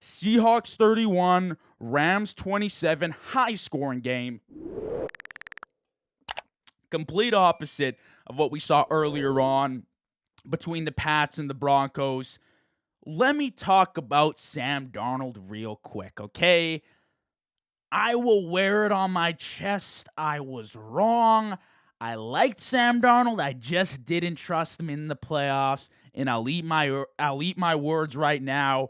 Seahawks 31, Rams 27, high-scoring game. Complete opposite of what we saw earlier on between the Pats and the Broncos. Let me talk about Sam Darnold real quick, okay? I will wear it on my chest. I was wrong. I liked Sam Darnold. I just didn't trust him in the playoffs. And I'll eat my words right now.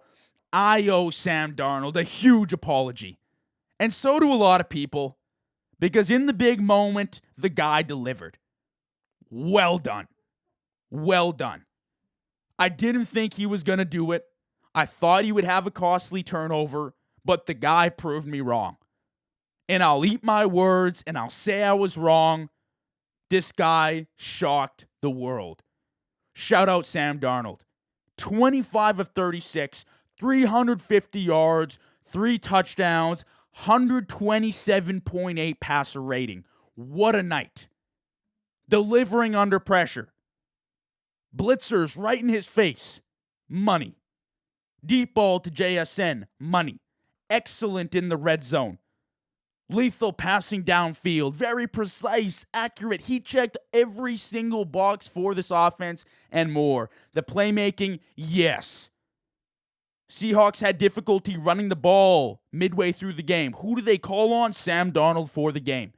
I owe Sam Darnold a huge apology. And so do a lot of people. Because in the big moment, the guy delivered. Well done. Well done. I didn't think he was going to do it. I thought he would have a costly turnover, but the guy proved me wrong. And I'll eat my words and I'll say I was wrong. This guy shocked the world. Shout out Sam Darnold. 25 of 36, 350 yards, 3 touchdowns, 127.8 passer rating. What a night. Delivering under pressure. Blitzers right in his face. Money. Deep ball to JSN. Money. Excellent in the red zone. Lethal passing downfield. Very precise, accurate. He checked every single box for this offense and more. The playmaking, yes. Seahawks had difficulty running the ball midway through the game. Who do they call on? Sam Darnold for the game.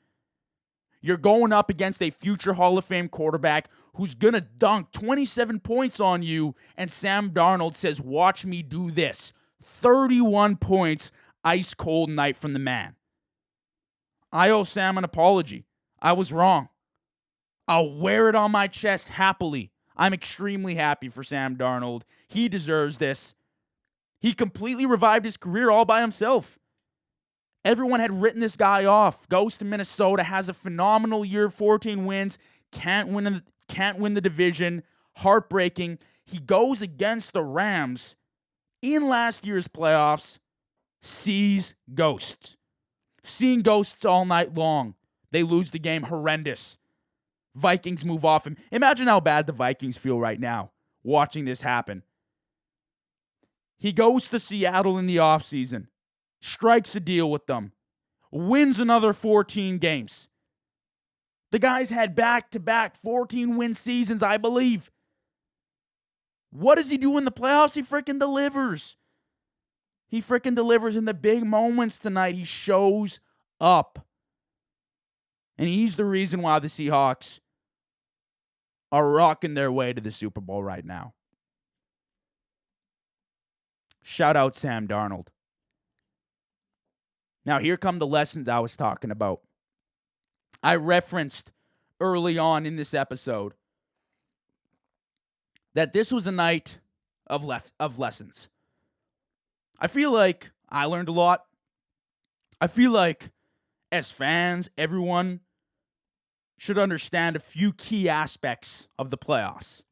You're going up against a future Hall of Fame quarterback who's going to dunk 27 points on you, and Sam Darnold says, watch me do this. 31 points, ice cold night from the man. I owe Sam an apology. I was wrong. I'll wear it on my chest happily. I'm extremely happy for Sam Darnold. He deserves this. He completely revived his career all by himself. Everyone had written this guy off. Goes to Minnesota, has a phenomenal year, 14 wins, can't win the division, heartbreaking. He goes against the Rams in last year's playoffs, sees ghosts. Seeing ghosts all night long. They lose the game, horrendous. Vikings move off him. Imagine how bad the Vikings feel right now watching this happen. He goes to Seattle in the offseason, strikes a deal with them, wins another 14 games. The guy's had back-to-back 14-win seasons, I believe. What does he do in the playoffs? He freaking delivers. He freaking delivers in the big moments tonight. He shows up. And he's the reason why the Seahawks are rocking their way to the Super Bowl right now. Shout out Sam Darnold. Now, here come the lessons I was talking about. I referenced early on in this episode that this was a night of lessons. I feel like I learned a lot. I feel like as fans, everyone should understand a few key aspects of the playoffs.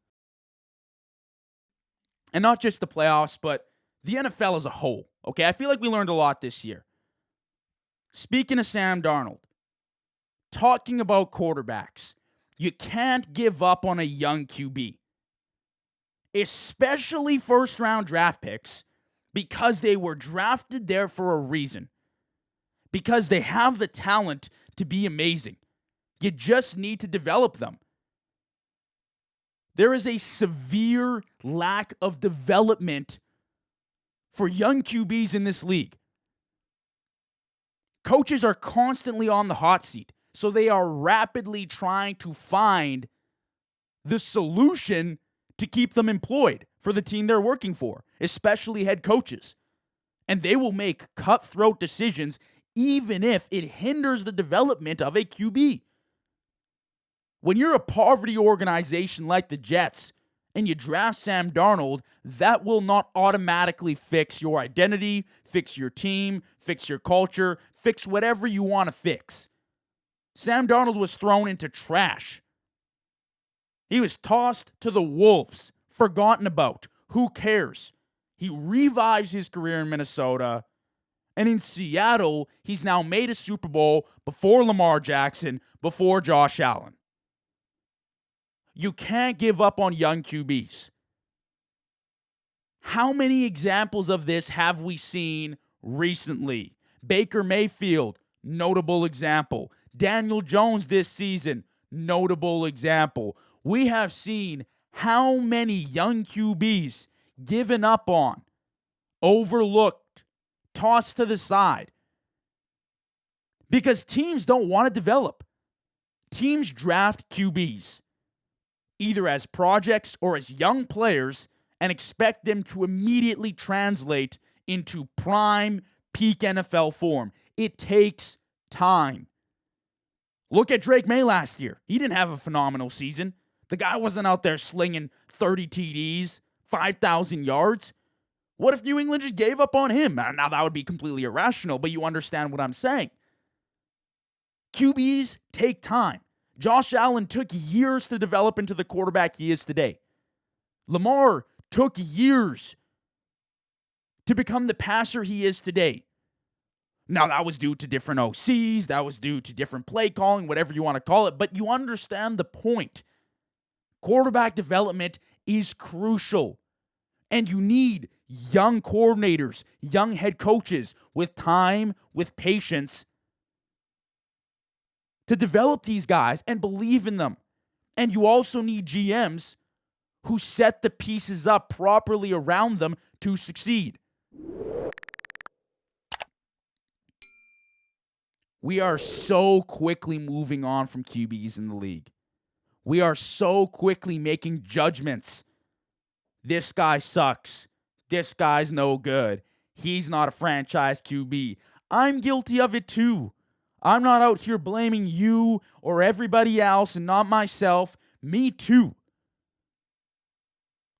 And not just the playoffs, but the NFL as a whole. Okay, I feel like we learned a lot this year. Speaking of Sam Darnold, talking about quarterbacks, you can't give up on a young QB. Especially first-round draft picks, because they were drafted there for a reason. Because they have the talent to be amazing. You just need to develop them. There is a severe lack of development for young QBs in this league. Coaches are constantly on the hot seat, so they are rapidly trying to find the solution to keep them employed for the team they're working for, especially head coaches. And they will make cutthroat decisions even if it hinders the development of a QB. When you're a poverty organization like the Jets and you draft Sam Darnold, that will not automatically fix your identity, fix your team, fix your culture, fix whatever you want to fix. Sam Darnold was thrown into trash. He was tossed to the wolves, forgotten about. Who cares? He revives his career in Minnesota. And in Seattle, he's now made a Super Bowl before Lamar Jackson, before Josh Allen. You can't give up on young QBs. How many examples of this have we seen recently? Baker Mayfield, notable example. Daniel Jones this season, notable example. We have seen how many young QBs given up on, overlooked, tossed to the side, because teams don't want to develop. Teams draft QBs either as projects or as young players and expect them to immediately translate into prime, peak NFL form. It takes time. Look at Drake May last year. He didn't have a phenomenal season. The guy wasn't out there slinging 30 TDs, 5,000 yards. What if New England just gave up on him? Now, that would be completely irrational, but you understand what I'm saying. QBs take time. Josh Allen took years to develop into the quarterback he is today. Lamar took years to become the passer he is today. Now, that was due to different OCs, that was due to different play calling, whatever you want to call it, but you understand the point. Quarterback development is crucial, and you need young coordinators, young head coaches with time, with patience to develop these guys and believe in them. And you also need GMs who set the pieces up properly around them to succeed. We are so quickly moving on from QBs in the league. We are so quickly making judgments. This guy sucks. This guy's no good. He's not a franchise QB. I'm guilty of it too. I'm not out here blaming you or everybody else and not myself. Me too.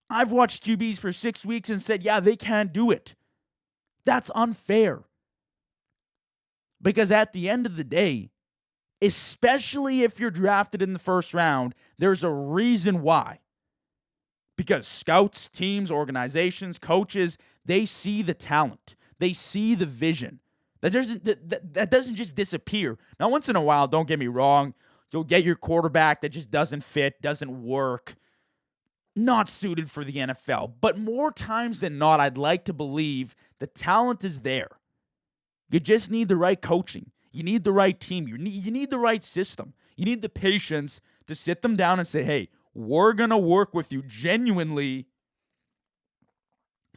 I've watched QBs for 6 weeks and said, yeah, they can't do it. That's unfair. Because at the end of the day, especially if you're drafted in the first round, there's a reason why. Because scouts, teams, organizations, coaches, they see the talent. They see the vision. That doesn't just disappear. Now, once in a while, don't get me wrong, you'll get your quarterback that just doesn't fit, doesn't work, not suited for the NFL. But more times than not, I'd like to believe the talent is there. You just need the right coaching. You need the right team. You need the right system. You need the patience to sit them down and say, hey, we're going to work with you genuinely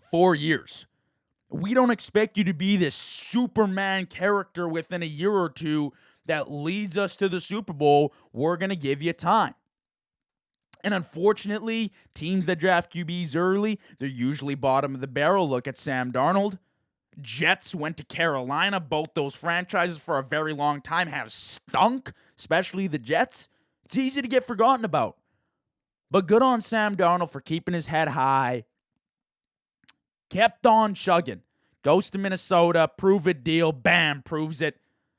4 years. We don't expect you to be this Superman character within a year or two that leads us to the Super Bowl. We're going to give you time. And unfortunately, teams that draft QBs early, they're usually bottom of the barrel. Look at Sam Darnold. Jets went to Carolina. Both those franchises for a very long time have stunk, especially the Jets. It's easy to get forgotten about. But good on Sam Darnold for keeping his head high. Kept on chugging. Goes to Minnesota, prove it deal, bam, proves it.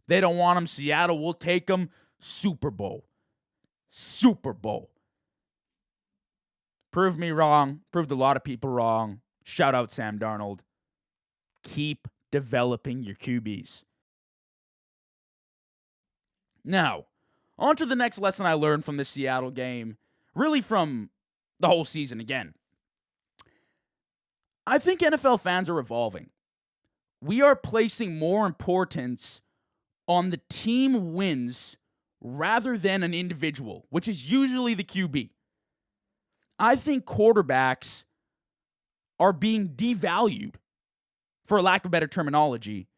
They don't want him. Seattle will take him. Super Bowl. Super Bowl. Proved me wrong. Proved a lot of people wrong. Shout out Sam Darnold. Keep developing your QBs. Now, on to the next lesson I learned from the Seattle game. Really from the whole season again. I think NFL fans are evolving. We are placing more importance on the team wins rather than an individual, which is usually the QB. I think quarterbacks are being devalued, for lack of better terminology,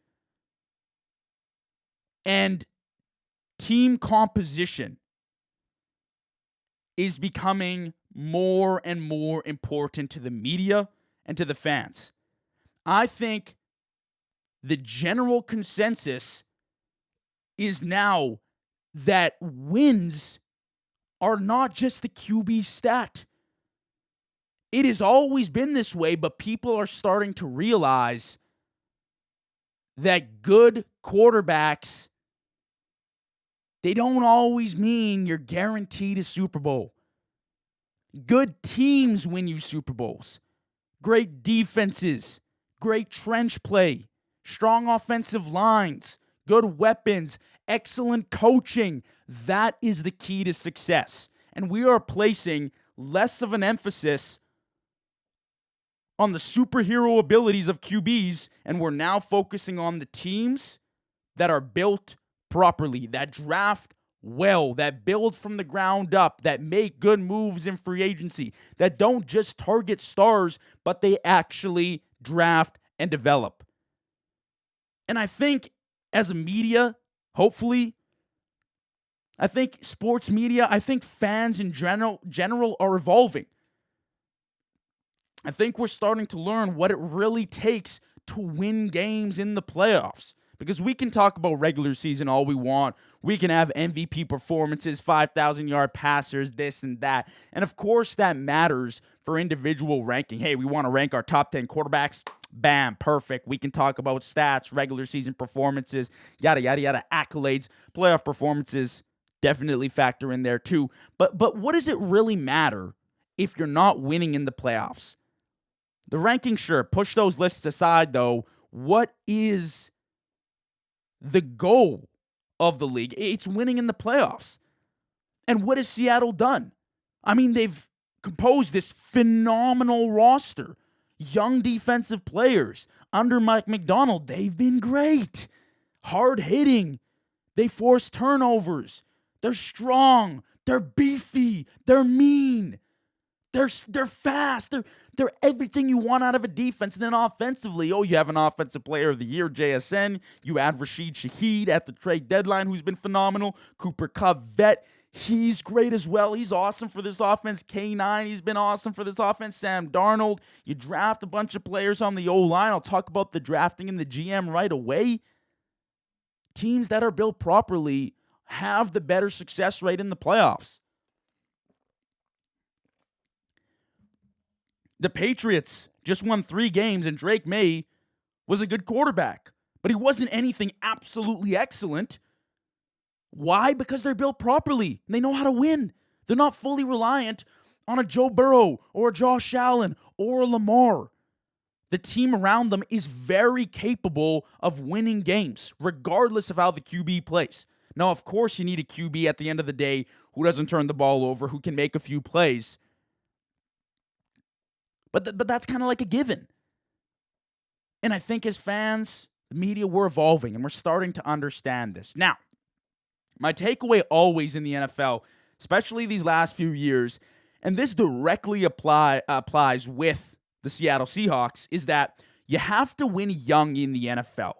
and team composition is becoming more and more important to the media and to the fans. I think the general consensus is now that wins are not just the QB stat. It has always been this way, but people are starting to realize that good quarterbacks, they don't always mean you're guaranteed a Super Bowl. Good teams win you Super Bowls. Great defenses, great trench play, strong offensive lines, good weapons, excellent coaching. That is the key to success. And we are placing less of an emphasis on the superhero abilities of QBs, and we're now focusing on the teams that are built properly, that draft well, that build from the ground up, that make good moves in free agency, that don't just target stars, but they actually draft and develop. And I think as a media, hopefully, I think sports media, I think fans in general are evolving. I think we're starting to learn what it really takes to win games in the playoffs. Because we can talk about regular season all we want. We can have MVP performances, 5,000-yard passers, this and that. And of course, that matters for individual ranking. Hey, we want to rank our top 10 quarterbacks. Bam, perfect. We can talk about stats, regular season performances, yada, yada, yada, accolades. Playoff performances definitely factor in there too. But what does it really matter if you're not winning in the playoffs? The ranking, sure. Push those lists aside, though. What is the goal of the league? It's winning in the playoffs. And what has Seattle done? I mean, they've composed this phenomenal roster. Young defensive players. Under Mike Macdonald, they've been great. Hard hitting. They force turnovers. They're strong. They're beefy. They're mean. They're fast. They're everything you want out of a defense. And then offensively, you have an offensive player of the year, JSN. You add Rashid Shaheed at the trade deadline, who's been phenomenal. Cooper Kupp, vet. He's great as well. He's awesome for this offense. K9, he's been awesome for this offense. Sam Darnold. You draft a bunch of players on the O-line. I'll talk about the drafting and the GM right away. Teams that are built properly have the better success rate in the playoffs. The Patriots just won 3 games, and Drake May was a good quarterback. But he wasn't anything absolutely excellent. Why? Because they're built properly. They know how to win. They're not fully reliant on a Joe Burrow or a Josh Allen or a Lamar. The team around them is very capable of winning games, regardless of how the QB plays. Now, of course, you need a QB at the end of the day who doesn't turn the ball over, who can make a few plays. But that's kind of like a given. And I think as fans, the media, we're evolving, and we're starting to understand this. Now, my takeaway always in the NFL, especially these last few years, and this directly applies with the Seattle Seahawks, is that you have to win young in the NFL.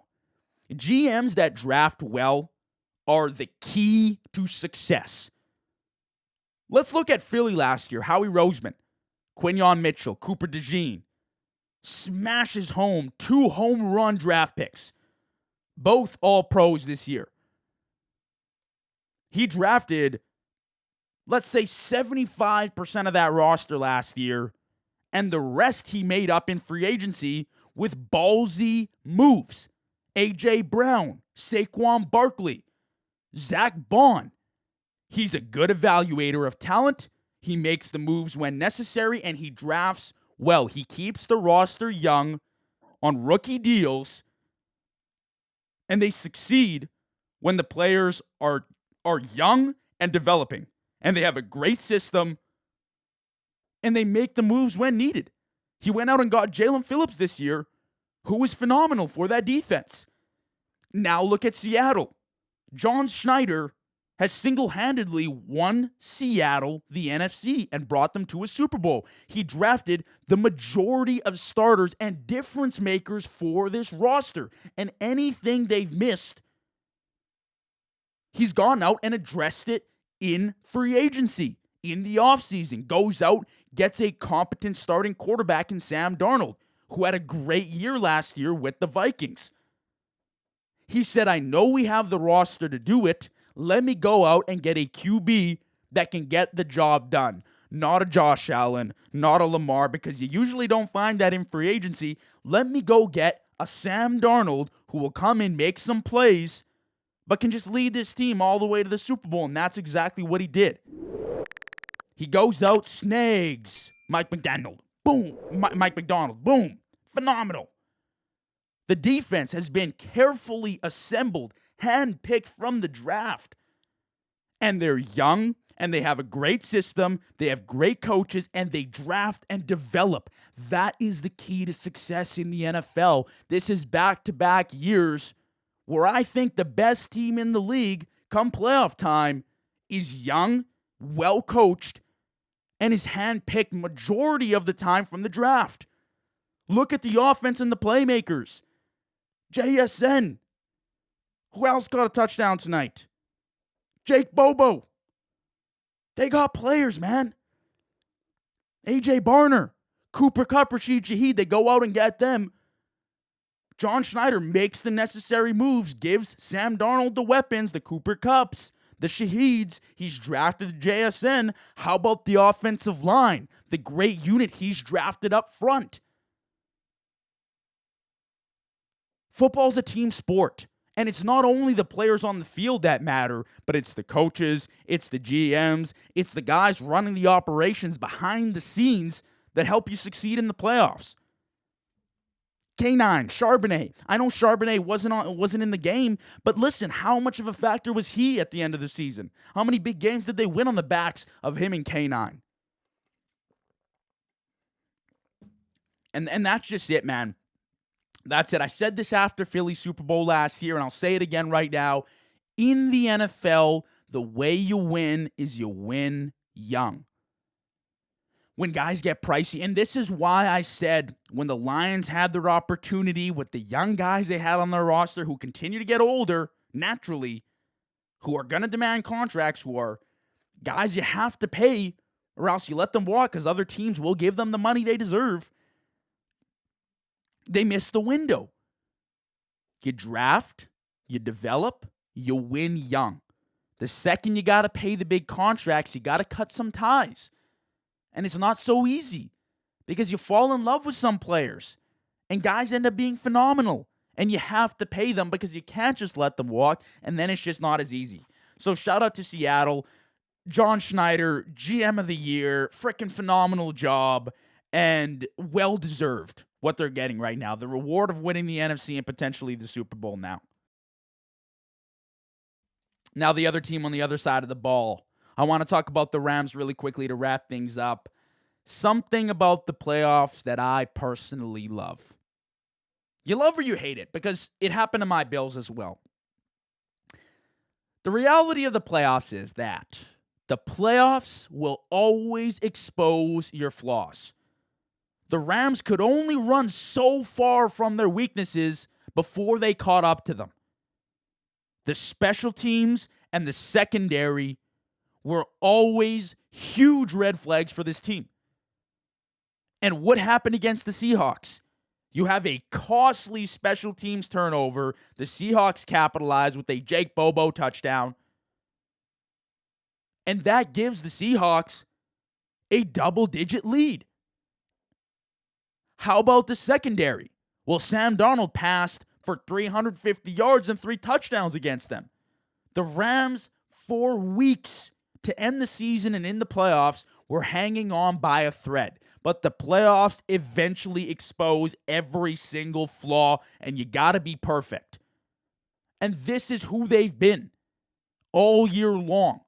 GMs that draft well are the key to success. Let's look at Philly last year. Howie Roseman, Quinyon Mitchell, Cooper DeJean, smashes home 2 home run draft picks, both all pros this year. He drafted, let's say, 75% of that roster last year, and the rest he made up in free agency with ballsy moves. A.J. Brown, Saquon Barkley, Zach Bond. He's a good evaluator of talent. He makes the moves when necessary, and he drafts well. He keeps the roster young on rookie deals, and they succeed when the players are young and developing, and they have a great system, and they make the moves when needed. He went out and got Jalen Phillips this year, who was phenomenal for that defense. Now look at Seattle. John Schneider has single-handedly won Seattle the NFC and brought them to a Super Bowl. He drafted the majority of starters and difference makers for this roster. And anything they've missed, he's gone out and addressed it in free agency, in the offseason. Goes out, gets a competent starting quarterback in Sam Darnold, who had a great year last year with the Vikings. He said, I know we have the roster to do it. Let me go out and get a QB that can get the job done. Not a Josh Allen, not a Lamar, because you usually don't find that in free agency. Let me go get a Sam Darnold who will come in, make some plays, but can just lead this team all the way to the Super Bowl, and that's exactly what he did. He goes out, snags Mike Macdonald. Boom. Mike Macdonald. Boom. Phenomenal. The defense has been carefully assembled, handpicked from the draft. And they're young, And they have a great system, they have great coaches, and they draft and develop. That is the key to success in the NFL. This is back-to-back years where I think the best team in the league come playoff time is young, well-coached, and is handpicked majority of the time from the draft. Look at the offense and the playmakers. JSN. Who else got a touchdown tonight? Jake Bobo. They got players, man. AJ Barner, Cooper Kupp, Rashid Shaheed, they go out and get them. John Schneider makes the necessary moves, gives Sam Darnold the weapons, the Cooper Kupps, the Shaheeds. He's drafted the JSN. How about the offensive line? The great unit he's drafted up front. Football's a team sport. And it's not only the players on the field that matter, but it's the coaches, it's the GMs, it's the guys running the operations behind the scenes that help you succeed in the playoffs. K9, Charbonnet. I know Charbonnet wasn't in the game, but listen, how much of a factor was he at the end of the season? How many big games did they win on the backs of him and K9? And that's just it, man. That's it. I said this after Philly Super Bowl last year, and I'll say it again right now. In the NFL, the way you win is you win young. When guys get pricey, and this is why I said when the Lions had their opportunity with the young guys they had on their roster who continue to get older, naturally, who are going to demand contracts, who are guys you have to pay or else you let them walk because other teams will give them the money they deserve. They missed the window. You draft, you develop, you win young. The second you got to pay the big contracts, you got to cut some ties. And it's not so easy because you fall in love with some players and guys end up being phenomenal and you have to pay them because you can't just let them walk, and then it's just not as easy. So shout out to Seattle. John Schneider, GM of the year, freaking phenomenal job and well-deserved. What they're getting right now. The reward of winning the NFC and potentially the Super Bowl now. Now the other team on the other side of the ball. I want to talk about the Rams really quickly to wrap things up. Something about the playoffs that I personally love. You love or you hate it because it happened to my Bills as well. The reality of the playoffs is that the playoffs will always expose your flaws. The Rams could only run so far from their weaknesses before they caught up to them. The special teams and the secondary were always huge red flags for this team. And what happened against the Seahawks? You have a costly special teams turnover. The Seahawks capitalized with a Jake Bobo touchdown. And that gives the Seahawks a double-digit lead. How about the secondary? Well, Sam Darnold passed for 350 yards and 3 touchdowns against them. The Rams, for weeks to end the season and in the playoffs, were hanging on by a thread. But the playoffs eventually expose every single flaw, and you got to be perfect. And this is who they've been all year long.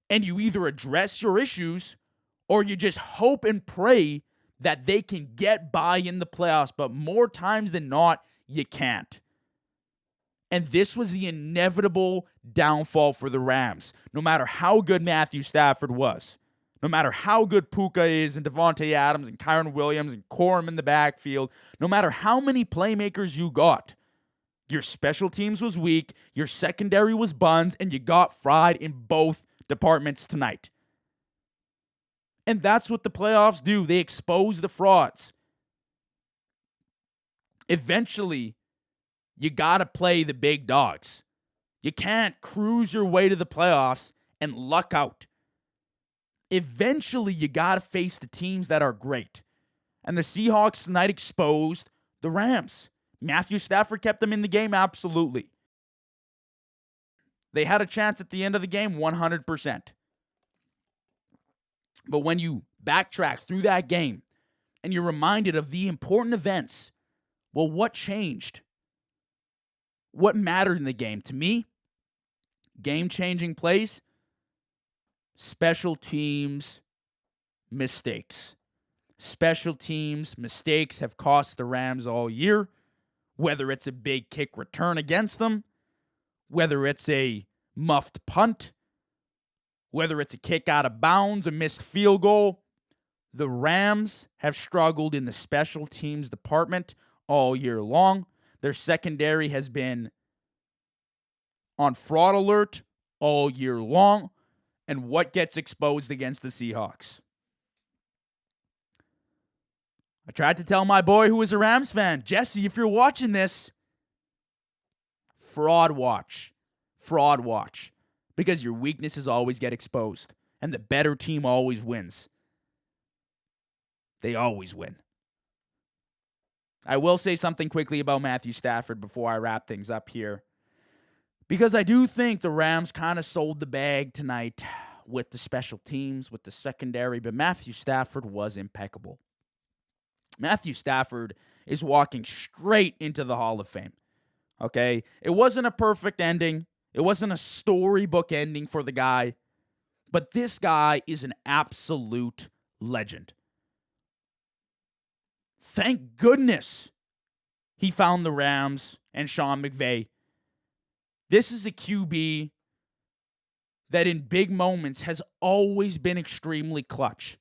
And you either address your issues or you just hope and pray that they can get by in the playoffs, but more times than not, you can't. And this was the inevitable downfall for the Rams. No matter how good Matthew Stafford was, no matter how good Puka is and Devontae Adams and Kyron Williams and Corum in the backfield, no matter how many playmakers you got, your special teams was weak, your secondary was buns, and you got fried in both departments tonight. And that's what the playoffs do. They expose the frauds. Eventually, you got to play the big dogs. You can't cruise your way to the playoffs and luck out. Eventually, you got to face the teams that are great. And the Seahawks tonight exposed the Rams. Matthew Stafford kept them in the game, absolutely. They had a chance at the end of the game, 100%. But when you backtrack through that game and you're reminded of the important events, well, what changed? What mattered in the game? To me, game-changing plays, special teams mistakes. Special teams mistakes have cost the Rams all year, whether it's a big kick return against them, whether it's a muffed punt, whether it's a kick out of bounds, a missed field goal. The Rams have struggled in the special teams department all year long. Their secondary has been on fraud alert all year long. And what gets exposed against the Seahawks? I tried to tell my boy who is a Rams fan, Jesse, if you're watching this, fraud watch. Fraud watch. Because your weaknesses always get exposed. And the better team always wins. They always win. I will say something quickly about Matthew Stafford before I wrap things up here. Because I do think the Rams kind of sold the bag tonight with the special teams, with the secondary, but Matthew Stafford was impeccable. Matthew Stafford is walking straight into the Hall of Fame. Okay? It wasn't a perfect ending. It wasn't a storybook ending for the guy. But this guy is an absolute legend. Thank goodness he found the Rams and Sean McVay. This is a QB that in big moments has always been extremely clutch.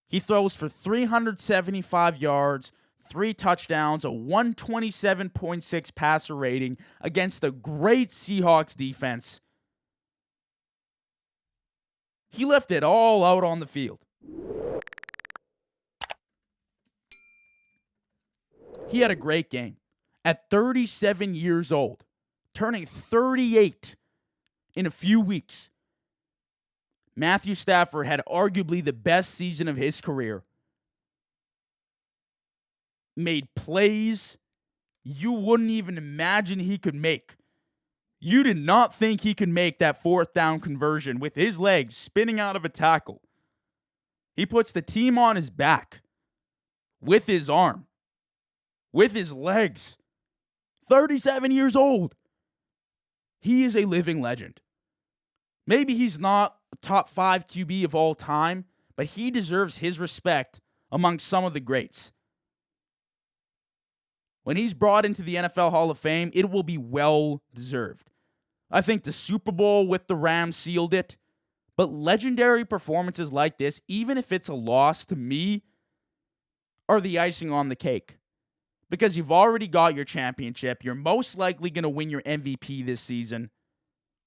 He throws for 375 yards, 3 touchdowns, a 127.6 passer rating against a great Seahawks defense. He left it all out on the field. He had a great game. At 37 years old, turning 38 in a few weeks, Matthew Stafford had arguably the best season of his career. Made plays you wouldn't even imagine he could make. You did not think he could make that 4th down conversion with his legs spinning out of a tackle. He puts the team on his back with his arm, with his legs. 37 years old. He is a living legend. Maybe he's not a top 5 QB of all time, but he deserves his respect among some of the greats. When he's brought into the NFL Hall of Fame, it will be well deserved. I think the Super Bowl with the Rams sealed it, but legendary performances like this, even if it's a loss to me, are the icing on the cake. Because you've already got your championship. You're most likely going to win your MVP this season.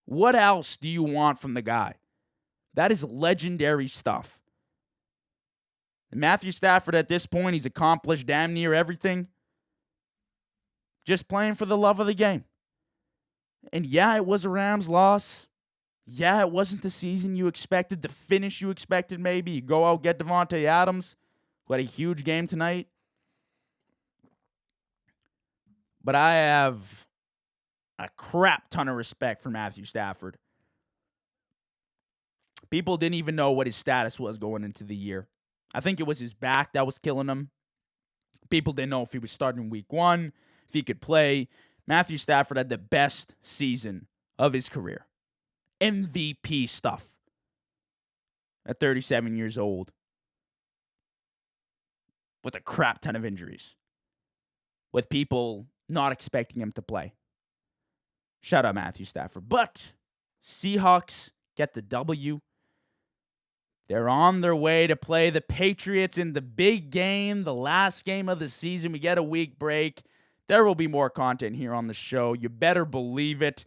What else do you want from the guy? That is legendary stuff. And Matthew Stafford, at this point, he's accomplished damn near everything. Just playing for the love of the game. And yeah, it was a Rams loss. Yeah, it wasn't the season you expected, the finish you expected maybe. You go out, get Devontae Adams, who had a huge game tonight. But I have a crap ton of respect for Matthew Stafford. People didn't even know what his status was going into the year. I think it was his back that was killing him. People didn't know if he was starting week 1, if he could play. Matthew Stafford had the best season of his career. MVP stuff. At 37 years old. With a crap ton of injuries. With people not expecting him to play. Shout out Matthew Stafford. But Seahawks get the W. They're on their way to play the Patriots in the big game, the last game of the season. We get a week break. There will be more content here on the show. You better believe it.